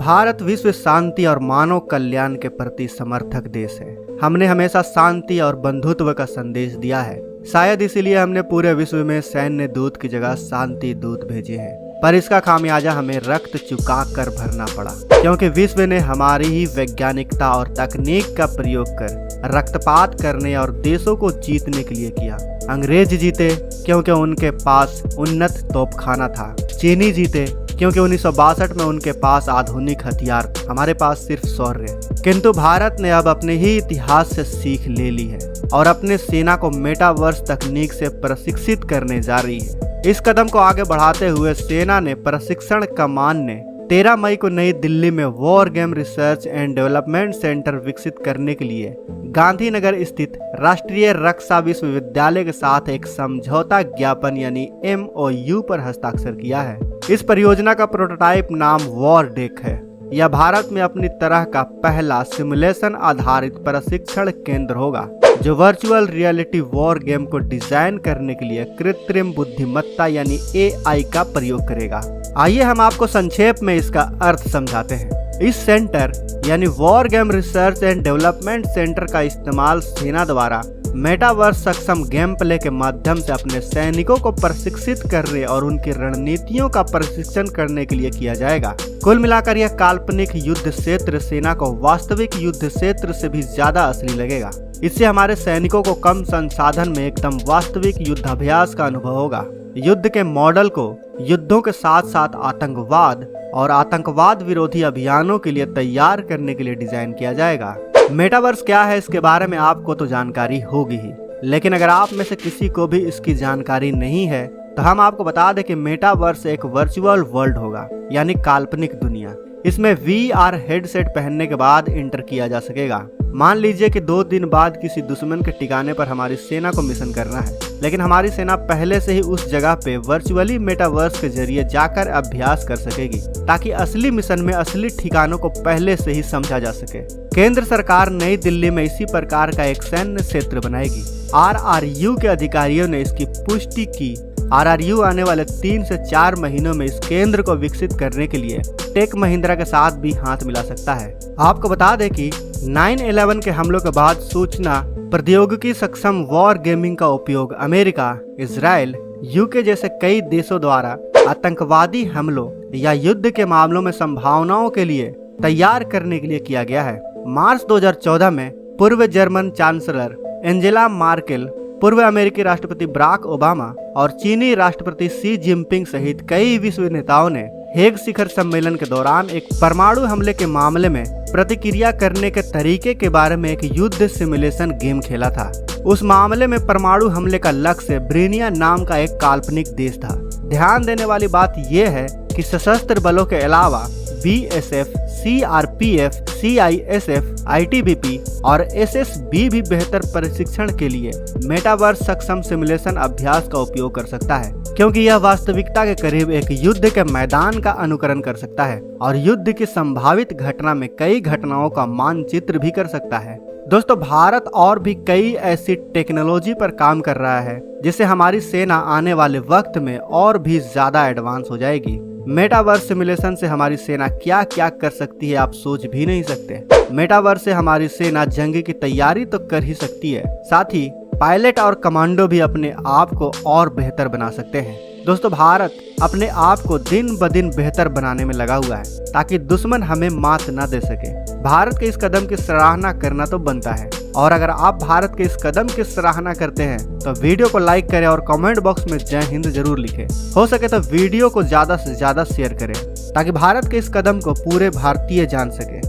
भारत विश्व शांति और मानव कल्याण के प्रति समर्थक देश है। हमने हमेशा शांति और बंधुत्व का संदेश दिया है। शायद इसीलिए हमने पूरे विश्व में सैन्य दूत की जगह शांति दूत भेजे हैं, पर इसका खामियाजा हमें रक्त चुका कर भरना पड़ा, क्योंकि विश्व ने हमारी ही वैज्ञानिकता और तकनीक का प्रयोग कर रक्तपात करने और देशों को जीतने के लिए किया। अंग्रेज जीते क्योंकि उनके पास उन्नत तोपखाना था। चीनी जीते क्योंकि 1962 में उनके पास आधुनिक हथियार, हमारे पास सिर्फ शौर्य। किंतु भारत ने अब अपने ही इतिहास से सीख ले ली है और अपने सेना को मेटावर्स तकनीक से प्रशिक्षित करने जा रही है। इस कदम को आगे बढ़ाते हुए सेना ने प्रशिक्षण कमान ने 13 मई को नई दिल्ली में war game research and development centre विकसित करने के लिए गांधीनगर स्थित राष्ट्रीय रक्षा विश्वविद्यालय के साथ एक समझौता ज्ञापन यानी MOU पर हस्ताक्षर किया है। इस परियोजना का प्रोटोटाइप नाम वॉर डेक है। यह भारत में अपनी तरह का पहला सिमुलेशन आधारित प्रशिक्षण केंद्र होगा, जो वर्चुअल रियलिटी वॉर गेम को डिजाइन करने के लिए कृत्रिम बुद्धिमत्ता यानी AI का प्रयोग करेगा। आइए हम आपको संक्षेप में इसका अर्थ समझाते हैं। इस सेंटर यानी war game research and development centre का इस्तेमाल सेना द्वारा मेटावर्स सक्षम गेम प्ले के माध्यम से अपने सैनिकों को प्रशिक्षित करने और उनकी रणनीतियों का प्रशिक्षण करने के लिए किया जाएगा। कुल मिलाकर यह काल्पनिक युद्ध क्षेत्र सेना को वास्तविक युद्ध क्षेत्र से भी ज्यादा असली लगेगा। इससे हमारे सैनिकों को कम संसाधन में एकदम वास्तविक युद्धाभ्यास का अनुभव होगा। युद्ध के मॉडल को युद्धों के साथ साथ आतंकवाद और आतंकवाद विरोधी अभियानों के लिए तैयार करने के लिए डिजाइन किया जाएगा। मेटावर्स क्या है इसके बारे में आपको तो जानकारी होगी ही, लेकिन अगर आप में से किसी को भी इसकी जानकारी नहीं है तो हम आपको बता दें कि मेटावर्स एक वर्चुअल वर्ल्ड होगा, यानी काल्पनिक दुनिया। इसमें VR हेडसेट पहनने के बाद इंटर किया जा सकेगा। मान लीजिए कि 2 दिन बाद किसी दुश्मन के ठिकाने पर हमारी सेना को मिशन करना है, लेकिन हमारी सेना पहले से ही उस जगह पे वर्चुअली मेटावर्स के जरिए जाकर अभ्यास कर सकेगी, ताकि असली मिशन में असली ठिकानों को पहले से ही समझा जा सके। केंद्र सरकार नई दिल्ली में इसी प्रकार का एक सैन्य क्षेत्र बनाएगी। RRU के अधिकारियों ने इसकी पुष्टि की। RRU आने वाले 3 से 4 महीनों में इस केंद्र को विकसित करने के लिए टेक महिंद्रा के साथ भी हाथ मिला सकता है। आपको बता दें कि 9/11 के हमलों के बाद सूचना प्रौद्योगिकी सक्षम वॉर गेमिंग का उपयोग अमेरिका, इजराइल, UK जैसे कई देशों द्वारा आतंकवादी हमलों या युद्ध के मामलों में संभावनाओं के लिए तैयार करने के लिए किया गया है। मार्च 2014 में पूर्व जर्मन चांसलर एंजेला मार्केल, पूर्व अमेरिकी राष्ट्रपति बराक ओबामा और चीनी राष्ट्रपति शी जिनपिंग सहित कई विश्व नेताओं ने हेग शिखर सम्मेलन के दौरान एक परमाणु हमले के मामले में प्रतिक्रिया करने के तरीके के बारे में एक युद्ध सिमुलेशन गेम खेला था। उस मामले में परमाणु हमले का लक्ष्य ब्रेनिया नाम का एक काल्पनिक देश था। ध्यान देने वाली बात यह है कि सशस्त्र बलों के अलावा BSF, CRPF, CISF, ITBP और SSB भी बेहतर प्रशिक्षण के लिए मेटावर्स सक्षम सिमुलेशन अभ्यास का उपयोग कर सकता है, क्योंकि यह वास्तविकता के करीब एक युद्ध के मैदान का अनुकरण कर सकता है और युद्ध की संभावित घटना में कई घटनाओं का मानचित्र भी कर सकता है। दोस्तों, भारत और भी कई ऐसी टेक्नोलॉजी पर काम कर रहा है जिससे हमारी सेना आने वाले वक्त में और भी ज्यादा एडवांस हो जाएगी। मेटावर्स सिमुलेशन से हमारी सेना क्या क्या कर सकती है आप सोच भी नहीं सकते। मेटावर्स से हमारी सेना जंग की तैयारी तो कर ही सकती है, साथ ही पायलट और कमांडो भी अपने आप को और बेहतर बना सकते हैं। दोस्तों, भारत अपने आप को दिन ब दिन बेहतर बनाने में लगा हुआ है ताकि दुश्मन हमें मात न दे सके। भारत के इस कदम की सराहना करना तो बनता है, और अगर आप भारत के इस कदम की सराहना करते हैं तो वीडियो को लाइक करें और कमेंट बॉक्स में जय हिंद जरूर लिखें। हो सके तो वीडियो को ज्यादा से ज्यादा शेयर करें ताकि भारत के इस कदम को पूरे भारतीय जान सके।